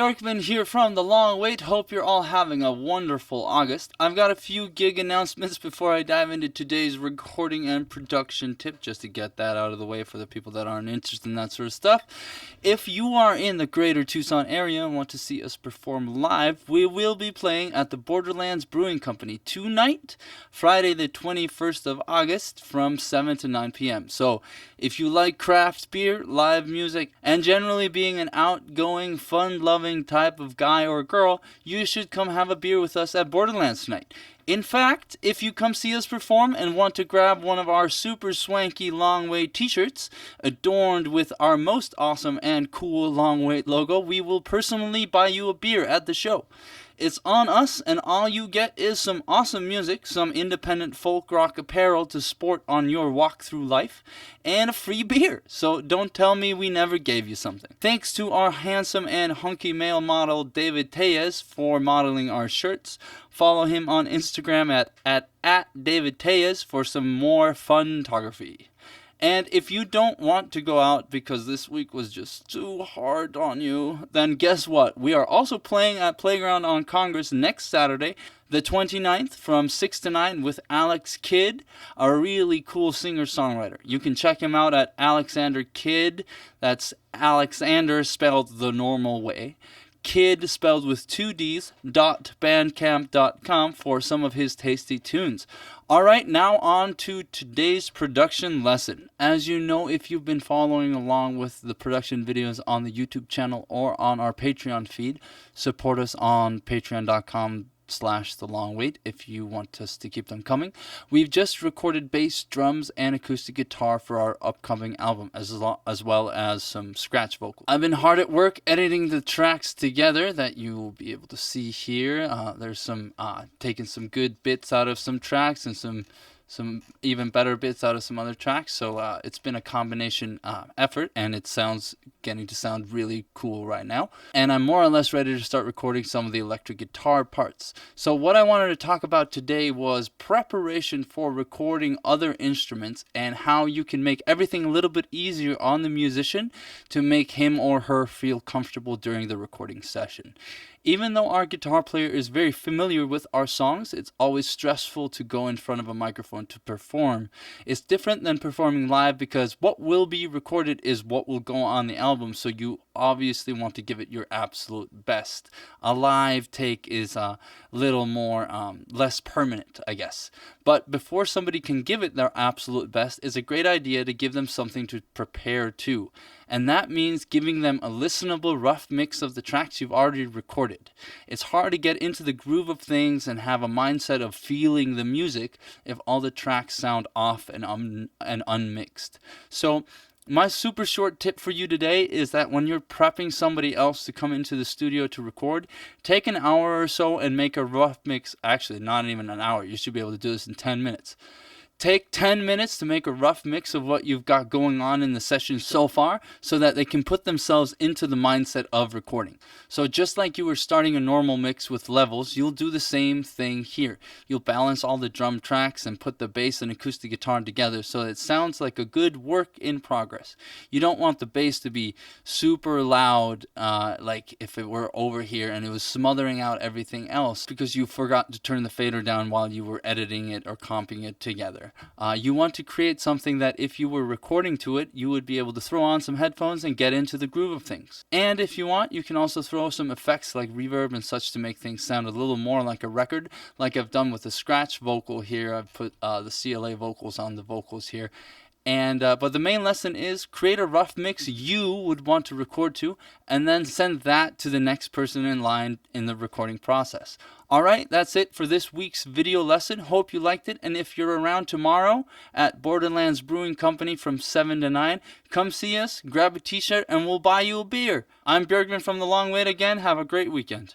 Bjorkman here from The Long Wait. Hope you're all having a wonderful August. I've got a few gig announcements before I dive into today's recording and production tip, just to get that out of the way for the people that aren't interested in that sort of stuff. If you are in the greater Tucson area and want to see us perform live, we will be playing at the Borderlands Brewing Company tonight, Friday the 21st of August from 7 to 9 p.m. So if you like craft beer, live music, and generally being an outgoing, fun-loving type of guy or girl, you should come have a beer with us at Borderlands tonight. In fact, if you come see us perform and want to grab one of our super swanky Long Wait t-shirts adorned with our most awesome and cool Long Wait logo, we will personally buy you a beer at the show. It's on us, and all you get is some awesome music, some independent folk rock apparel to sport on your walk through life, and a free beer. So don't tell me we never gave you something. Thanks to our handsome and hunky male model David Tellez for modeling our shirts. Follow him on Instagram at David Tellez for some more fun photography. And if you don't want to go out because this week was just too hard on you, then guess what? We are also playing at Playground on Congress next Saturday, the 29th, from 6 to 9 with Alex Kidd, a really cool singer-songwriter. You can check him out at Alexander Kidd. That's Alexander spelled the normal way. Kid spelled with 2 D's, .bandcamp.com for some of his tasty tunes. Alright, now on to today's production lesson. As you know, if you've been following along with the production videos on the YouTube channel or on our Patreon feed, support us on patreon.com/thelongwait if you want us to keep them coming. We've just recorded bass, drums, and acoustic guitar for our upcoming album, as well as some scratch vocals. I've been hard at work editing the tracks together that you will be able to see here. There's some taking some good bits out of some tracks and some even better bits out of some other tracks. So it's been a combination effort, and it getting to sound really cool right now. And I'm more or less ready to start recording some of the electric guitar parts. So what I wanted to talk about today was preparation for recording other instruments and how you can make everything a little bit easier on the musician to make him or her feel comfortable during the recording session. Even though our guitar player is very familiar with our songs, it's always stressful to go in front of a microphone to perform. It's different than performing live because what will be recorded is what will go on the album, so you obviously want to give it your absolute best. A live take is a little more less permanent, I guess. But before somebody can give it their absolute best, it's a great idea to give them something to prepare to. And that means giving them a listenable rough mix of the tracks you've already recorded. It's hard to get into the groove of things and have a mindset of feeling the music if all the tracks sound off and unmixed. So my super short tip for you today is that when you're prepping somebody else to come into the studio to record, take an hour or so and make a rough mix. Actually, not even an hour. You should be able to do this in 10 minutes. Take 10 minutes to make a rough mix of what you've got going on in the session so far so that they can put themselves into the mindset of recording. So just like you were starting a normal mix with levels, you'll do the same thing here. You'll balance all the drum tracks and put the bass and acoustic guitar together so it sounds like a good work in progress. You don't want the bass to be super loud, like if it were over here and it was smothering out everything else because you forgot to turn the fader down while you were editing it or comping it together. You want to create something that if you were recording to it, you would be able to throw on some headphones and get into the groove of things. And if you want, you can also throw some effects like reverb and such to make things sound a little more like a record, like I've done with the scratch vocal here. I've put the CLA vocals on the vocals here. But the main lesson is create a rough mix you would want to record to, and then send that to the next person in line in the recording process. Alright, that's it for this week's video lesson. Hope you liked it, and if you're around tomorrow at Borderlands Brewing Company from 7 to 9, come see us, grab a t-shirt, and we'll buy you a beer. I'm Bjorkman from The Long Wait again. Have a great weekend.